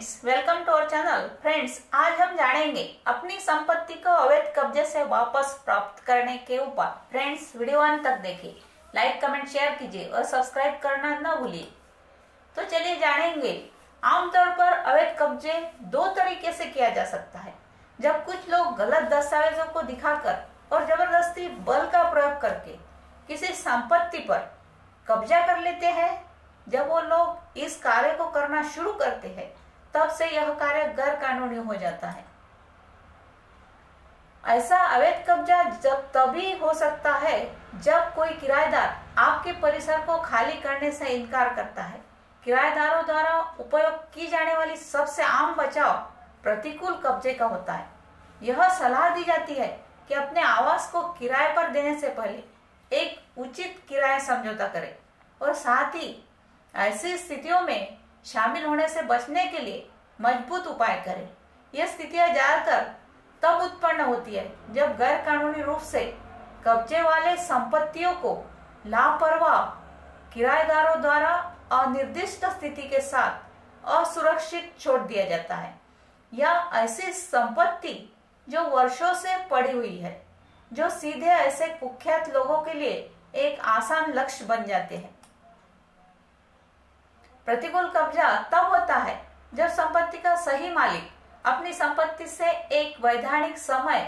Friends, welcome to our channel. Friends, आज हम जानेंगे अपनी संपत्ति को अवैध कब्जे से वापस प्राप्त करने के उपाय। फ्रेंड्स, वीडियो अंत तक देखिए, लाइक कमेंट शेयर कीजिए और सब्सक्राइब करना न भूलिए। तो चलिए जानेंगे। आमतौर पर अवैध कब्जे दो तरीके से किया जा सकता है। जब कुछ लोग गलत दस्तावेजों को दिखाकर और जबरदस्ती बल का प्रयोग करके किसी संपत्ति पर कब्जा कर लेते हैं। जब वो लोग इस कार्य को करना शुरू करते हैं, तब से यह कार्य गैर कानूनी हो जाता है। ऐसा अवैध कब्जा जब तभी हो सकता है जब कोई किराएदार आपके परिसर को खाली करने से इनकार करता है। किराएदारों द्वारा उपयोग की जाने वाली सबसे आम बचाव प्रतिकूल कब्जे का होता है। यह सलाह दी जाती है कि अपने आवास को किराए पर देने से पहले एक उचित किराया समझौता करें और साथ ही ऐसी स्थितियों में शामिल होने से बचने के लिए मजबूत उपाय करें। यह स्थितियां ज्यादातर तब उत्पन्न होती है जब गैर कानूनी रूप से कब्जे वाले संपत्तियों को लापरवाह किराएदारों द्वारा अनिर्दिष्ट स्थिति के साथ असुरक्षित छोड़ दिया जाता है, या ऐसी संपत्ति जो वर्षों से पड़ी हुई है, जो सीधे ऐसे कुख्यात लोगों के लिए एक आसान लक्ष्य बन जाते हैं। प्रतिकूल कब्जा तब होता है जब संपत्ति का सही मालिक अपनी संपत्ति से एक वैधानिक समय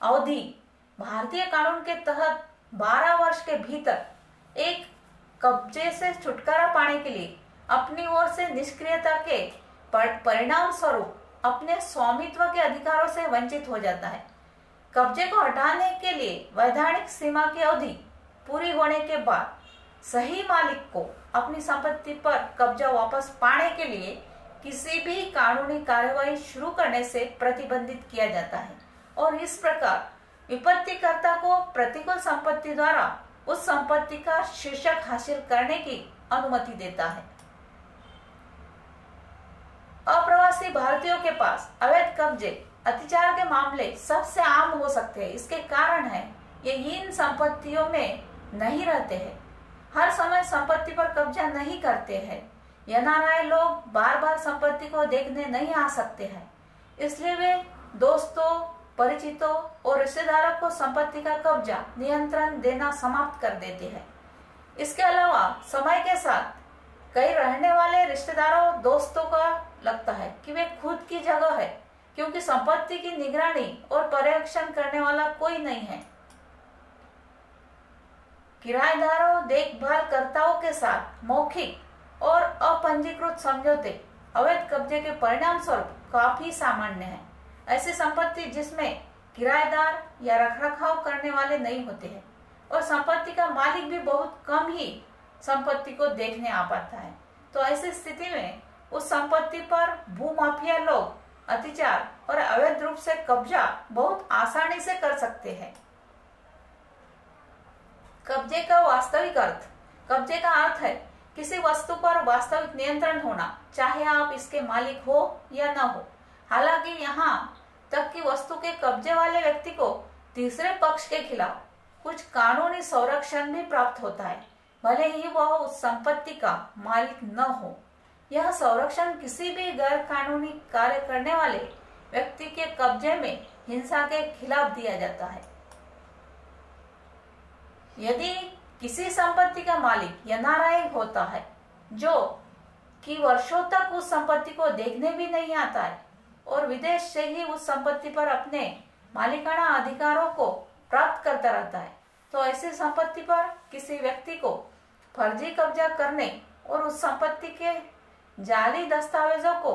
अवधि भारतीय कानून के तहत 12 वर्ष के भीतर एक कब्जे से छुटकारा पाने के लिए अपनी ओर से निष्क्रियता के परिणाम स्वरूप अपने स्वामित्व के अधिकारों से वंचित हो जाता है। कब्जे को हटाने के लिए वैधानिक सीमा की अवधि पूरी होने के बाद सही मालिक को अपनी संपत्ति पर कब्जा वापस पाने के लिए किसी भी कानूनी कार्यवाही शुरू करने से प्रतिबंधित किया जाता है, और इस प्रकार विपत्तिकर्ता को प्रतिकूल संपत्ति द्वारा उस संपत्ति का शीर्षक हासिल करने की अनुमति देता है। अप्रवासी भारतीयों के पास अवैध कब्जे अत्याचार के मामले सबसे आम हो सकते हैं। इसके कारण है ये इन संपत्तियों में नहीं रहते हैं, हर समय संपत्ति पर कब्जा नहीं करते हैं। एनआरआई लोग बार बार संपत्ति को देखने नहीं आ सकते हैं, इसलिए वे दोस्तों, परिचितों और रिश्तेदारों को संपत्ति का कब्जा नियंत्रण देना समाप्त कर देते हैं। इसके अलावा समय के साथ कई रहने वाले रिश्तेदारों, दोस्तों का लगता है कि वे खुद की जगह है, क्योंकि संपत्ति की निगरानी और पर्यवेक्षण करने वाला कोई नहीं है। किराएदारों, देखभालकर्ताओं के साथ मौखिक और अपंजीकृत समझौते अवैध कब्जे के परिणाम स्वरूप काफी सामान्य है। ऐसी संपत्ति जिसमें किराएदार या रखरखाव करने वाले नहीं होते हैं और संपत्ति का मालिक भी बहुत कम ही संपत्ति को देखने आ पाता है, तो ऐसी स्थिति में उस संपत्ति पर भूमाफिया लोग अत्याचार और अवैध रूप से कब्जा बहुत आसानी से कर सकते हैं। कब्जे का वास्तविक अर्थ। कब्जे का अर्थ है किसी वस्तु पर वास्तविक नियंत्रण होना, चाहे आप इसके मालिक हो या न हो। हालांकि यहाँ तक कि वस्तु के कब्जे वाले व्यक्ति को तीसरे पक्ष के खिलाफ कुछ कानूनी संरक्षण भी प्राप्त होता है, भले ही वह उस संपत्ति का मालिक न हो। यह संरक्षण किसी भी गैर कानूनी कार्य करने वाले व्यक्ति के कब्जे में हिंसा के खिलाफ दिया जाता है। यदि किसी संपत्ति का मालिक एनआरआई होता है जो कि वर्षों तक उस संपत्ति को देखने भी नहीं आता है और विदेश से ही उस संपत्ति पर अपने मालिकाना अधिकारों को प्राप्त करता रहता है, तो ऐसी संपत्ति पर किसी व्यक्ति को फर्जी कब्जा करने और उस संपत्ति के जाली दस्तावेजों को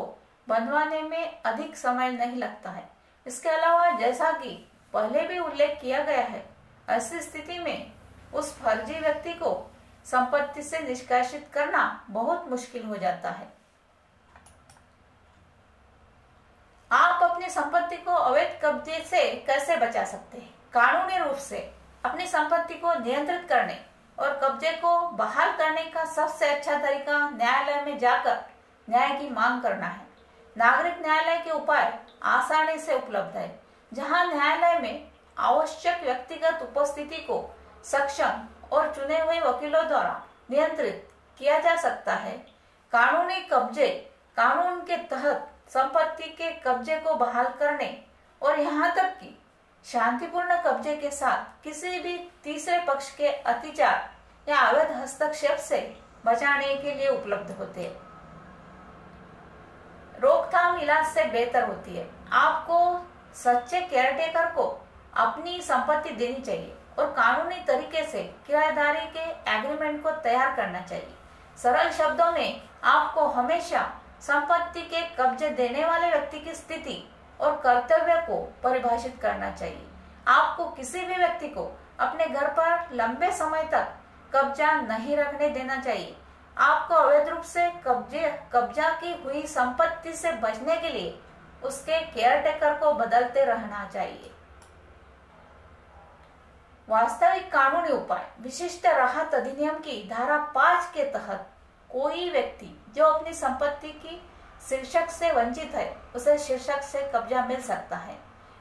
बनवाने में अधिक समय नहीं लगता है। इसके अलावा जैसा कि पहले भी उल्लेख किया गया है, ऐसी स्थिति में उस फर्जी व्यक्ति को संपत्ति से निष्कासित करना बहुत मुश्किल हो जाता है। आप अपनी संपत्ति को अवैध कब्जे से कैसे बचा सकते हैं? कानूनी रूप से अपनी संपत्ति को नियंत्रित करने और कब्जे को बहाल करने का सबसे अच्छा तरीका न्यायालय में जाकर न्याय की मांग करना है। नागरिक न्यायालय के उपाय आसानी से उपलब्ध है, जहां न्यायालय में आवश्यक व्यक्तिगत उपस्थिति को सक्षम और चुने हुए वकीलों द्वारा नियंत्रित किया जा सकता है। कानूनी कब्जे कानून के तहत संपत्ति के कब्जे को बहाल करने और यहाँ तक कि शांतिपूर्ण कब्जे के साथ किसी भी तीसरे पक्ष के अत्याचार या अवैध हस्तक्षेप से बचाने के लिए उपलब्ध होते हैं। रोकथाम इलाज से बेहतर होती है। आपको सच्चे केयरटेकर को अपनी संपत्ति देनी चाहिए और कानूनी तरीके से किराएदारी के एग्रीमेंट को तैयार करना चाहिए। सरल शब्दों में आपको हमेशा संपत्ति के कब्जे देने वाले व्यक्ति की स्थिति और कर्तव्य को परिभाषित करना चाहिए। आपको किसी भी व्यक्ति को अपने घर पर लंबे समय तक कब्जा नहीं रखने देना चाहिए। आपको अवैध रूप से कब्जा की हुई संपत्ति से बचने के लिए उसके केयरटेकर को बदलते रहना चाहिए। वास्तविक कानूनी उपाय। विशिष्ट राहत अधिनियम की धारा 5 के तहत कोई व्यक्ति जो अपनी संपत्ति की शीर्षक से वंचित है उसे शीर्षक से कब्जा मिल सकता है।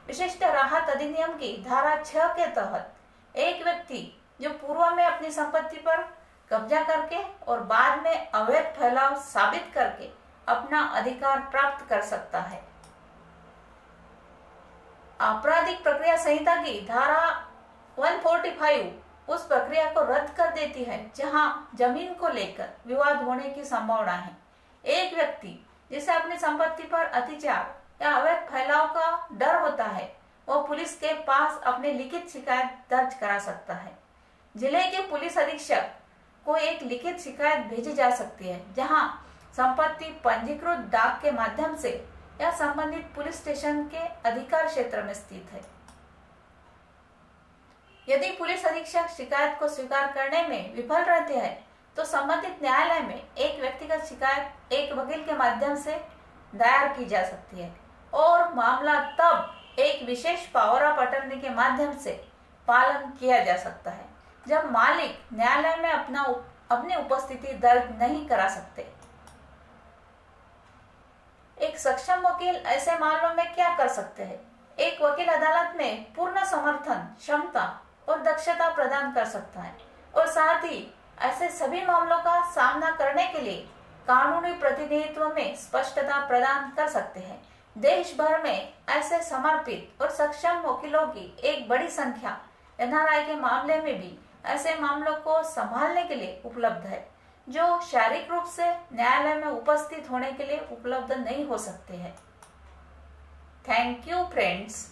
विशिष्ट राहत अधिनियम की धारा 6 के तहत एक व्यक्ति जो पूर्व में अपनी संपत्ति पर कब्जा करके और बाद में अवैध फैलाव साबित करके अपना अधिकार प्राप्त कर सकता है। आपराधिक प्रक्रिया संहिता की धारा 145 उस प्रक्रिया को रद्द कर देती है जहां जमीन को लेकर विवाद होने की संभावना है। एक व्यक्ति जिसे अपनी संपत्ति पर अत्याचार या अवैध फैलाव का डर होता है वह पुलिस के पास अपनी लिखित शिकायत दर्ज करा सकता है। जिले के पुलिस अधीक्षक को एक लिखित शिकायत भेजी जा सकती है जहां संपत्ति पंजीकृत डाक के माध्यम से या संबंधित पुलिस स्टेशन के अधिकार क्षेत्र में स्थित है। यदि पुलिस अधीक्षक शिकायत को स्वीकार करने में विफल रहते हैं तो संबंधित न्यायालय में एक व्यक्तिगत शिकायत एक वकील के माध्यम से दायर की जा सकती है और मामला तब एक विशेष पावर ऑफ अटर्नी के माध्यम से पालन किया जा सकता है जब मालिक न्यायालय में अपनी उपस्थिति दर्ज नहीं करा सकते। एक सक्षम वकील ऐसे मामलों में क्या कर सकते हैं? एक वकील अदालत में पूर्ण समर्थन, क्षमता और दक्षता प्रदान कर सकता है और साथ ही ऐसे सभी मामलों का सामना करने के लिए कानूनी प्रतिनिधित्व में स्पष्टता प्रदान कर सकते हैं। देश भर में ऐसे समर्पित और सक्षम वकीलों की एक बड़ी संख्या एनआरआई के मामले में भी ऐसे मामलों को संभालने के लिए उपलब्ध है जो शारीरिक रूप से न्यायालय में उपस्थित होने के लिए उपलब्ध नहीं हो सकते हैं। Thank you friends.